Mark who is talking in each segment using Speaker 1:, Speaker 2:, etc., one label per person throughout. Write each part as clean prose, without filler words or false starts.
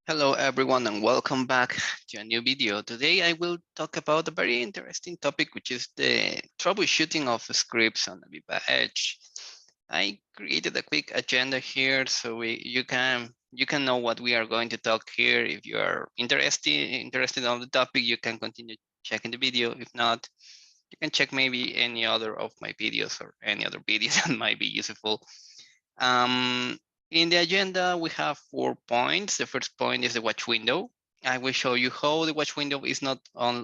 Speaker 1: Hello everyone and welcome back to a new video. Today I will talk about a very interesting topic, which is the troubleshooting of scripts on AVEVA Edge. I created a quick agenda here so you can know what we are going to talk here. If you are interested on the topic, you can continue checking the video. If not, you can check maybe any other of my videos or any other videos that might be useful. In the agenda, we have 4 points. The first point is the watch window. I will show you how the watch window is not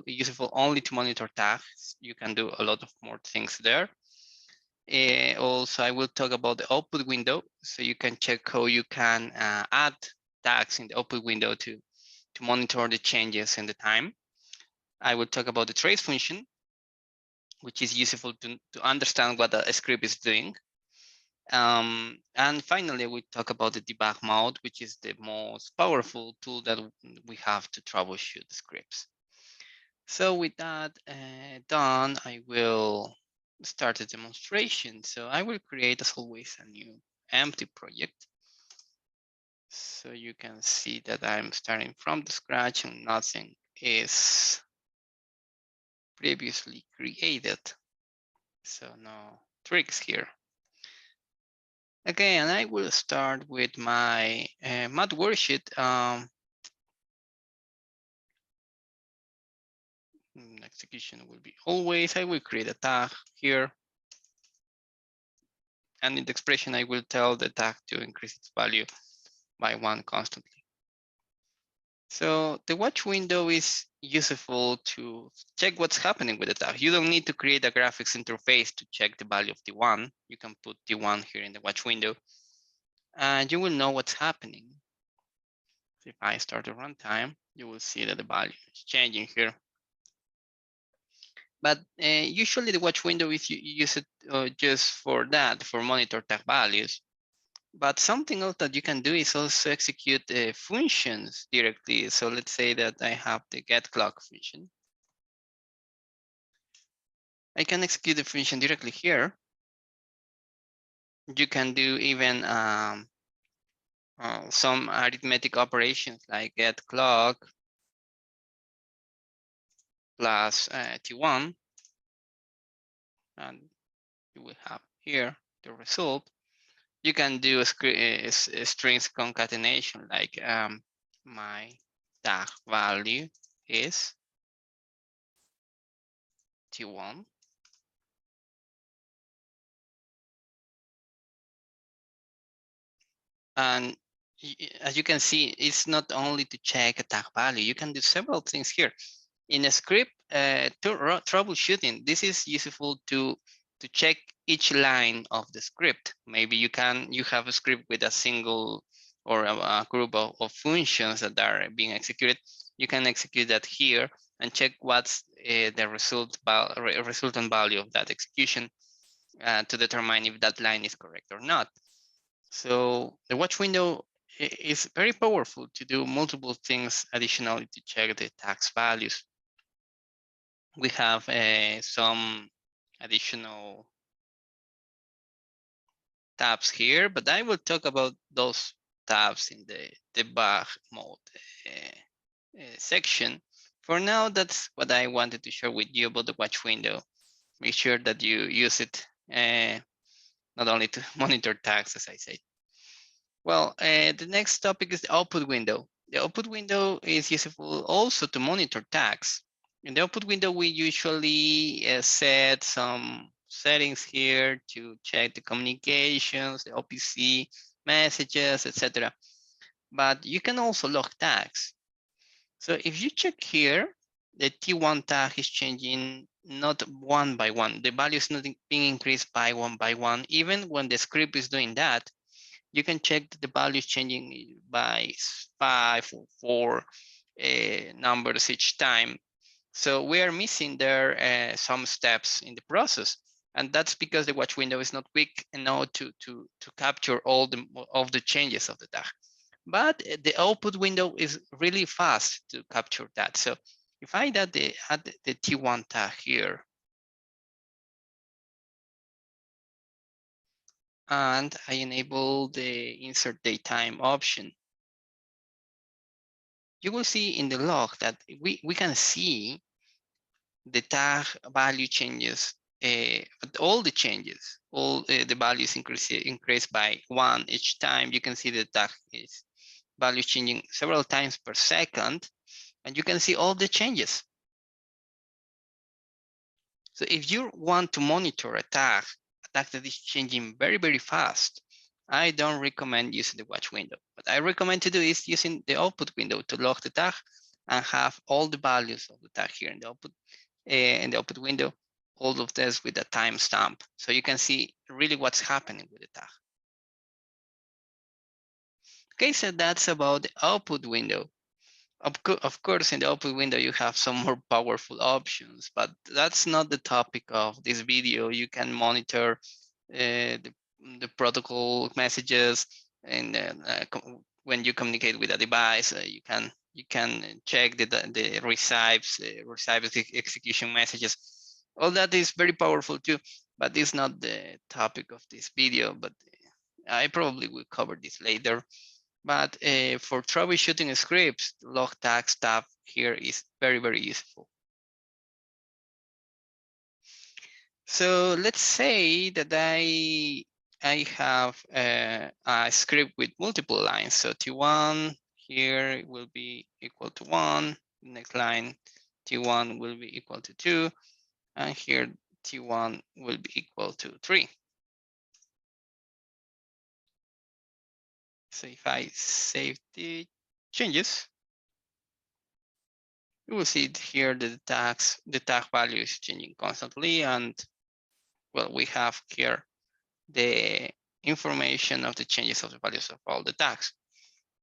Speaker 1: useful only to monitor tasks. You can do a lot of more things there. Also, I will talk about the output window. So you can check how you can add tags in the output window to monitor the changes in the time. I will talk about the trace function, which is useful to understand what a script is doing. And finally, we talk about the debug mode, which is the most powerful tool that we have to troubleshoot scripts. So with that done, I will start the demonstration. So I will create, as always, a new empty project. So you can see that I'm starting from the scratch and nothing is previously created. So no tricks here. Okay, and I will start with my math worksheet. Execution will be always. I will create a tag here. And in the expression, I will tell the tag to increase its value by 1 constantly. So the watch window is useful to check what's happening with the tag. You don't need to create a graphics interface to check the value of T1. You can put T1 here in the watch window, and you will know what's happening. If I start the runtime, you will see that the value is changing here. But usually the watch window is used just for that, for monitor tag values. But something else that you can do is also execute functions directly. So let's say that I have the get clock function. I can execute the function directly here. You can do even some arithmetic operations like get clock plus T1. And you will have here the result. You can do a strings concatenation like my tag value is T1. And as you can see, it's not only to check a tag value. You can do several things here. In a script troubleshooting, this is useful to check each line of the script. Maybe you have a script with a single or a group of functions that are being executed. You can execute that here and check what's the resultant value of that execution to determine if that line is correct or not. So the watch window is very powerful to do multiple things additionally to check the tax values. We have some additional tabs here, but I will talk about those tabs in the debug mode section. For now, that's what I wanted to share with you about the watch window. Make sure that you use it not only to monitor tags, as I said. Well, the next topic is the output window. The output window is useful also to monitor tags. In the output window, we usually set some settings here to check the communications, the OPC, messages, etc. But you can also log tags. So if you check here, the T1 tag is changing not one by one. The value is not being increased by one, even when the script is doing that. You can check that the value is changing by 5 or 4 numbers each time. So we are missing there some steps in the process. And that's because the watch window is not quick enough to capture all of the changes of the tag. But the output window is really fast to capture that. So if I add the T1 tag here, and I enable the insert datetime option, you will see in the log that we can see the tag value changes, but all the changes, all the values increase by 1 each time. You can see the tag is value changing several times per second, and you can see all the changes. So if you want to monitor a tag that is changing very, very fast, I don't recommend using the watch window. What I recommend to do is using the output window to log the tag and have all the values of the tag here in the output window, all of this with a timestamp. So you can see really what's happening with the tag. Okay, so that's about the output window. Of course, in the output window, you have some more powerful options, but that's not the topic of this video. You can monitor the protocol messages, and when you communicate with a device, you can check the receives execution messages. All that is very powerful too, but it's not the topic of this video. But I probably will cover this later. But for troubleshooting scripts, log tags tab here is very, very useful. So let's say that I have a script with multiple lines. So T1 here will be equal to 1. Next line, T1 will be equal to 2. And here T1 will be equal to 3. So if I save the changes, you will see here the tag value is changing constantly, and well, we have here the information of the changes of the values of all the tags.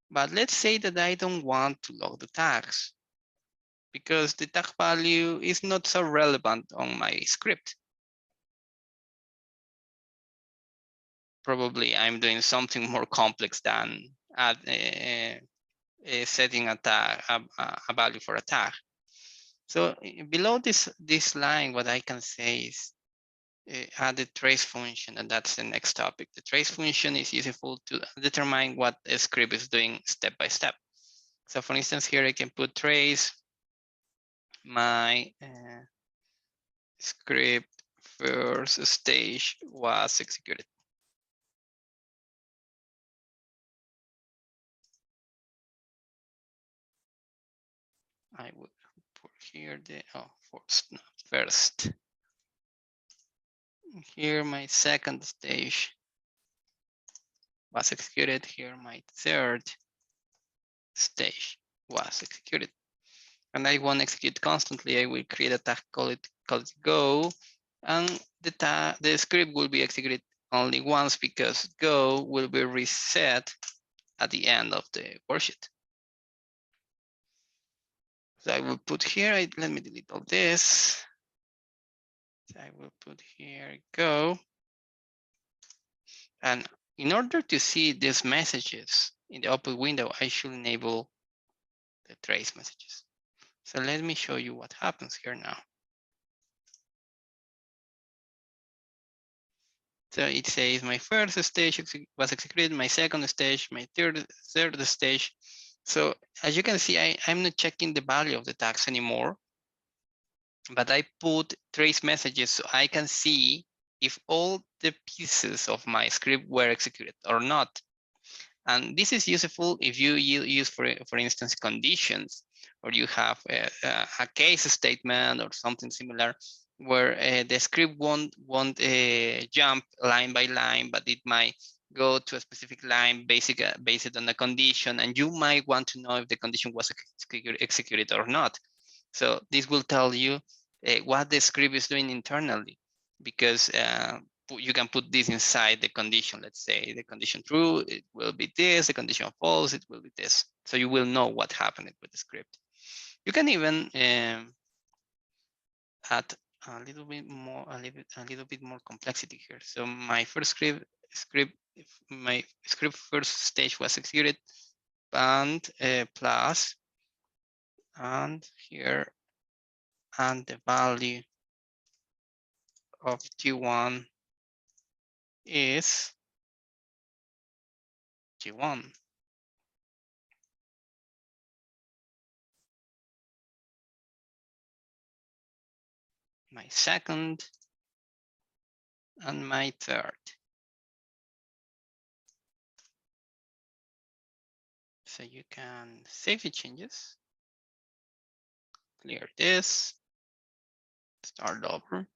Speaker 1: But let's say that I don't want to log the tags because the tag value is not so relevant on my script. Probably I'm doing something more complex than setting a tag, a value for a tag. So below this line, what I can say is add the trace function, and that's the next topic. The trace function is useful to determine what a script is doing step by step. So for instance, here I can put trace my script first stage was executed. I will put here the first. Here my second stage was executed. Here my third stage was executed. And I want to execute constantly. I will create a tag, call it go, and the script will be executed only once because go will be reset at the end of the worksheet. So I will put here, let me delete all this. So I will put here go. And in order to see these messages in the output window, I should enable the trace messages. So let me show you what happens here now. So it says my first stage was executed, my second stage, my third stage. So as you can see, I'm not checking the value of the tags anymore, but I put trace messages so I can see if all the pieces of my script were executed or not. And this is useful if you use, for instance, conditions, or you have a case statement or something similar, where the script won't jump line by line, but it might go to a specific line based on a condition, and you might want to know if the condition was executed or not. So this will tell you what the script is doing internally, because you can put this inside the condition. Let's say the condition true, it will be this, the condition false, it will be this. So you will know what happened with the script. You can even add a little bit more complexity here. So my first script, my script first stage was executed, and plus, and here, and the value of T1 is T1. my second, and my third. So you can save the changes, clear this, start over,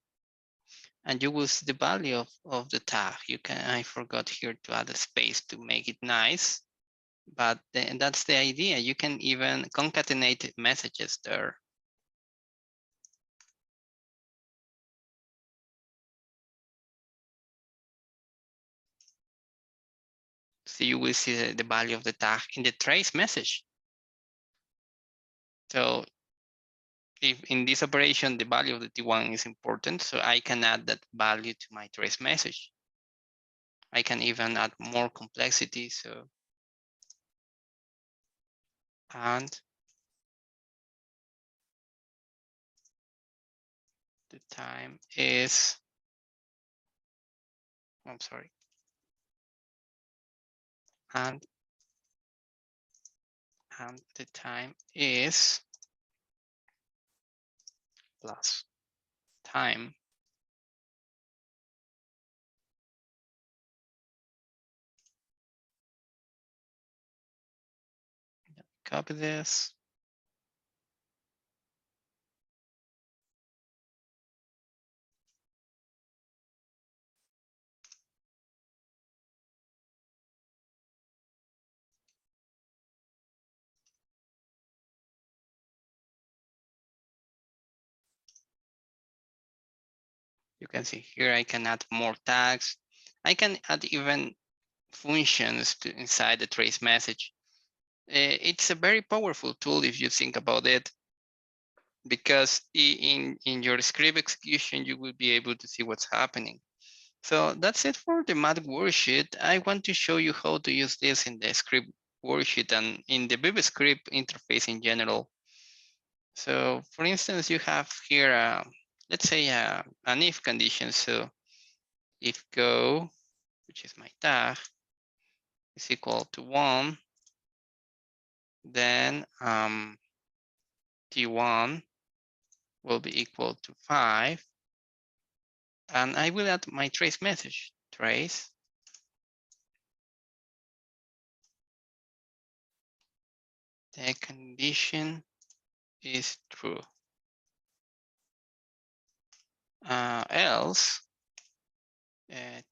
Speaker 1: and you will see the value of the tag. I forgot here to add a space to make it nice, but that's the idea. You can even concatenate messages there. So you will see the value of the tag in the trace message. So if in this operation, the value of the T1 is important, so I can add that value to my trace message. I can even add more complexity. So, and the time is, I'm sorry, and the time is plus time. Copy this. You can see here, I can add more tags. I can add even functions inside the trace message. It's a very powerful tool if you think about it, because in your script execution, you will be able to see what's happening. So that's it for the math worksheet. I want to show you how to use this in the script worksheet and in the Viva script interface in general. So for instance, you have here, let's say an if condition. So if go, which is my tag, is equal to 1, then T1 will be equal to 5. And I will add my trace message, trace. The condition is true. Else,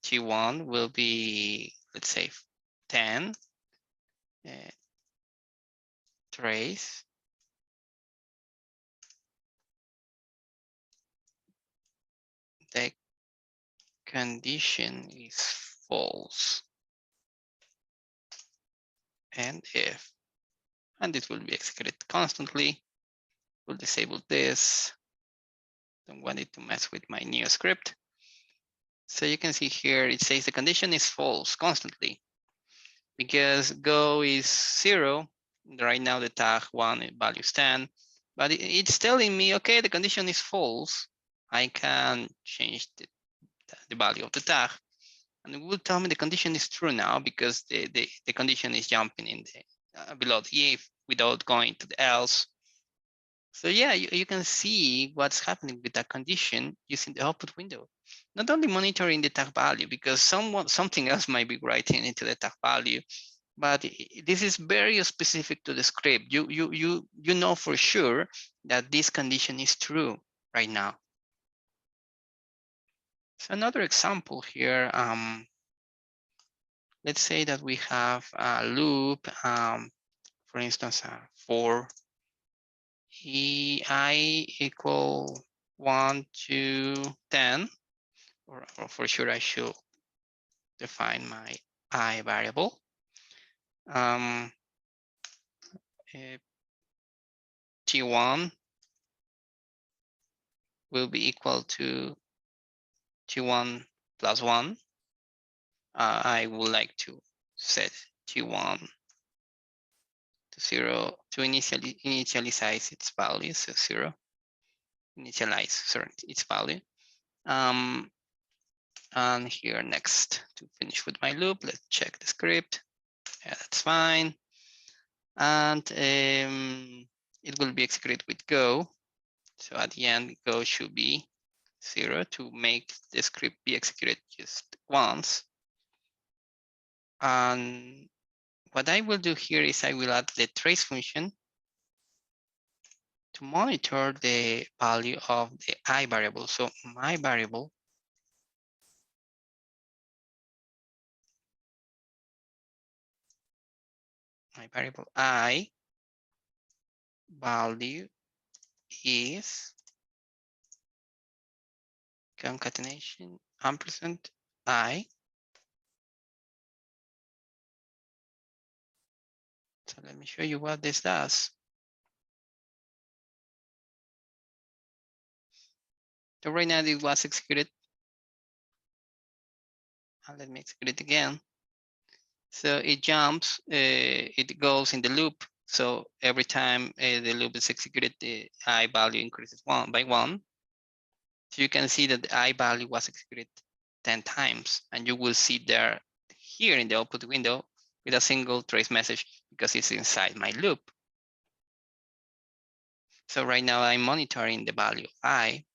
Speaker 1: T1 will be, let's say, 10. Trace. The condition is false. And if. And this will be executed constantly. We'll disable this. Don't want it to mess with my new script. So you can see here, it says the condition is false constantly because go is 0. Right now the tag 1 value is 10, but it's telling me, okay, the condition is false. I can change the value of the tag, and it will tell me the condition is true now because the condition is jumping in the below the if without going to the else. So yeah, you can see what's happening with that condition using the output window. Not only monitoring the tag value, because something else might be writing into the tag value, but this is very specific to the script. You know for sure that this condition is true right now. So another example here, let's say that we have a loop, for instance, for I equal 1 to 10, or for sure I should define my I variable. T1 will be equal to T1 plus 1. I would like to set T1 to 0 to initialize its value, so 0. Initialize, sorry, its value. And here next, to finish with my loop, let's check the script. Yeah, that's fine. And it will be executed with go. So at the end, go should be 0 to make the script be executed just once. And what I will do here is I will add the trace function to monitor the value of the I variable. So my variable I value is concatenation ampersand I. So let me show you what this does. So right now it was executed. And let me execute it again. So it jumps, it goes in the loop. So every time the loop is executed, the I value increases by one. So you can see that the I value was executed 10 times, and you will see there here in the output window with a single trace message because it's inside my loop. So right now I'm monitoring the value I,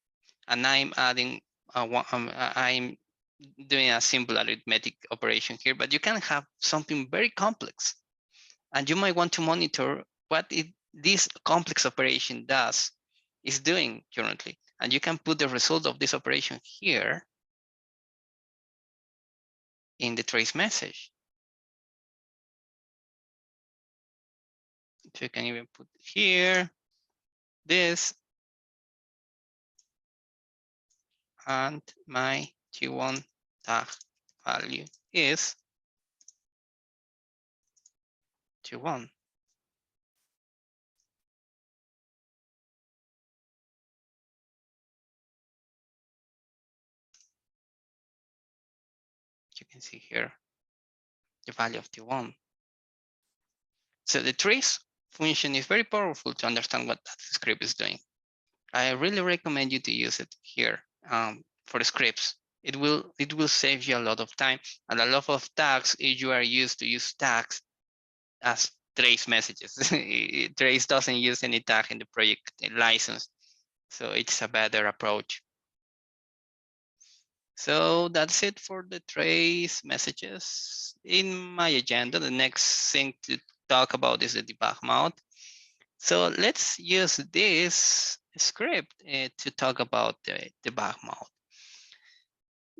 Speaker 1: and I'm adding I'm doing a simple arithmetic operation here, but you can have something very complex, and you might want to monitor what this complex operation is doing currently, and you can put the result of this operation here in the trace message. So you can even put here this, and my T1 tag value is T1. You can see here the value of T1. So the trace function is very powerful to understand what that script is doing. I really recommend you to use it here for scripts. It will save you a lot of time and a lot of tags if you are used to use tags as trace messages. Trace doesn't use any tag in the project license, so it's a better approach. So that's it for the trace messages. In my agenda, the next thing to talk about is the debug mode. So let's use this script to talk about the debug mode.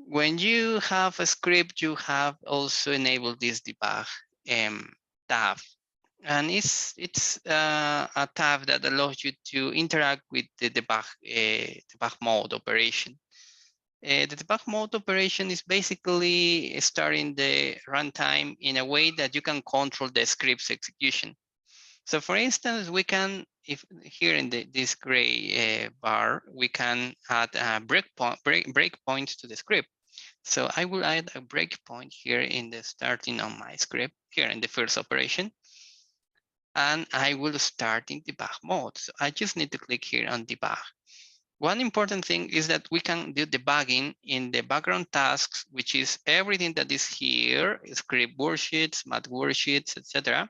Speaker 1: When you have a script, you have also enabled this debug tab. And it's a tab that allows you to interact with the debug mode operation. The debug mode operation is basically starting the runtime in a way that you can control the script's execution. So for instance, we can, if here in this gray bar, we can add a breakpoint to the script. So I will add a breakpoint here in the starting on my script, here in the first operation. And I will start in debug mode. So I just need to click here on debug. One important thing is that we can do debugging in the background tasks, which is everything that is here, script worksheets, math worksheets, etc.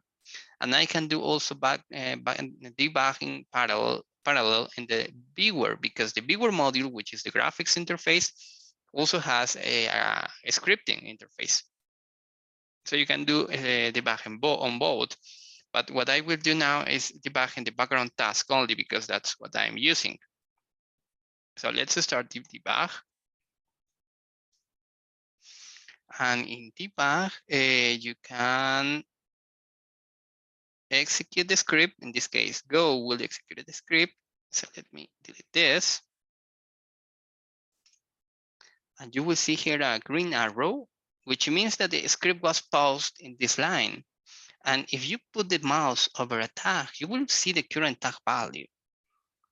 Speaker 1: And I can do also debugging parallel in the viewer, because the viewer module, which is the graphics interface, also has a scripting interface. So you can do debugging on both. But what I will do now is debugging the background task only, because that's what I'm using. So let's start the debug. And in debug, you can execute the script. In this case, Go will execute the script. So let me delete this. And you will see here a green arrow, which means that the script was paused in this line. And if you put the mouse over a tag, you will see the current tag value.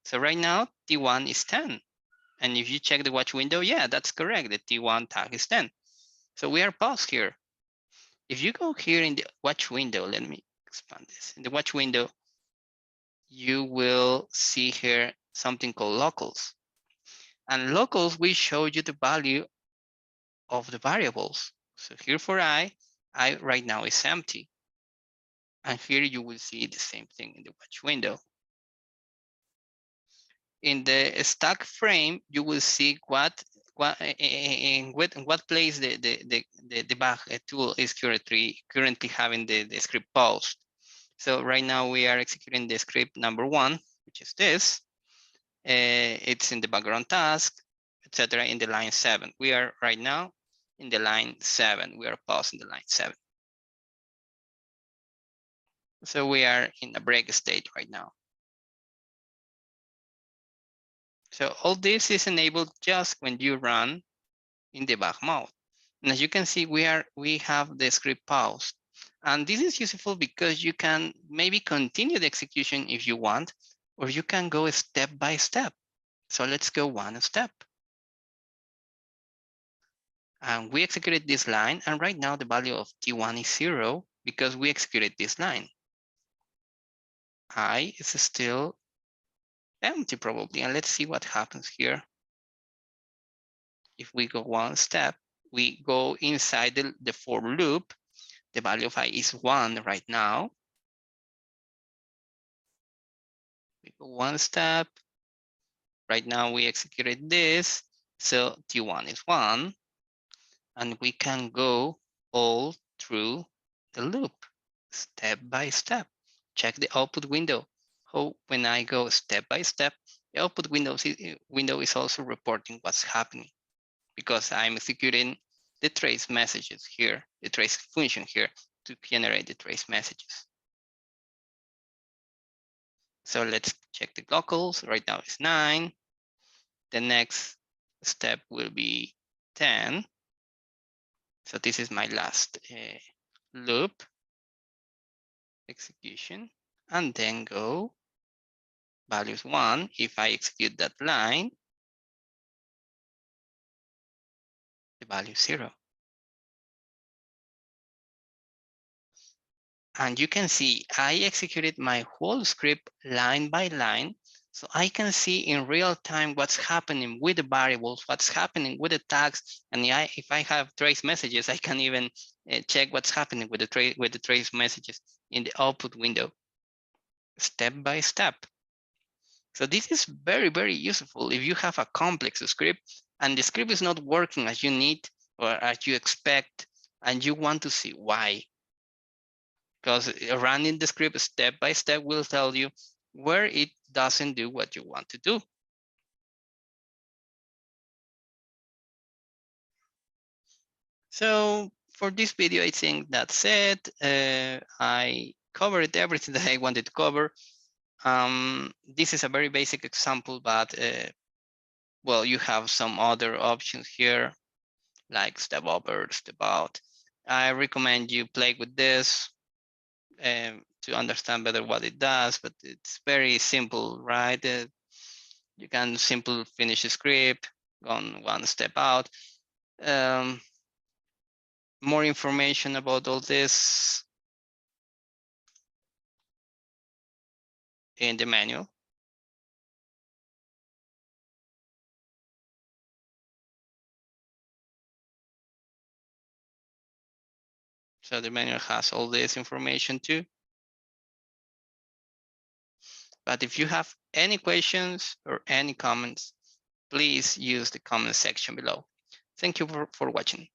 Speaker 1: So right now, T1 is 10. And if you check the watch window, yeah, that's correct. The T1 tag is 10. So we are paused here. If you go here in the watch window, let me expand this. In the watch window, you will see here something called locals. And locals will show you the value of the variables. So here for I right now is empty. And here you will see the same thing in the watch window. In the stack frame, you will see in what place the debug tool is currently having the script paused. So right now we are executing the script number 1, which is this. It's in the background task, etc. in the line 7. We are right now in the line 7. We are pausing the line 7. So we are in a break state right now. So all this is enabled just when you run in debug mode. And as you can see, we have the script paused. And this is useful because you can maybe continue the execution if you want, or you can go step by step. So let's go one step. And we executed this line, and right now the value of T1 is 0 because we executed this line. I is still empty probably, and let's see what happens here. If we go one step, we go inside the for loop. The value of I is 1 right now. We go one step. Right now we executed this, so T1 is 1. And we can go all through the loop, step by step. Check the output window. Oh, when I go step by step, the output window is also reporting what's happening because I'm executing the trace messages here, the trace function here to generate the trace messages. So let's check the locals. Right now it's 9. The next step will be 10. So this is my last loop execution, and then go values 1. If I execute that line, the value is 0. And you can see I executed my whole script line by line. So I can see in real time what's happening with the variables, what's happening with the tags. And if I have trace messages, I can even check what's happening with the trace messages in the output window, step by step. So this is very, very useful if you have a complex script and the script is not working as you need or as you expect, and you want to see why. Because running the script step by step will tell you where it doesn't do what you want to do. So for this video, I think that's it. I covered everything that I wanted to cover. This is a very basic example, but well, you have some other options here, like step over, step out. I recommend you play with this to understand better what it does, but it's very simple, right? You can simply finish a script, on one step out. More information about all this in the manual. So the manual has all this information too. But if you have any questions or any comments, please use the comment section below. Thank you for watching.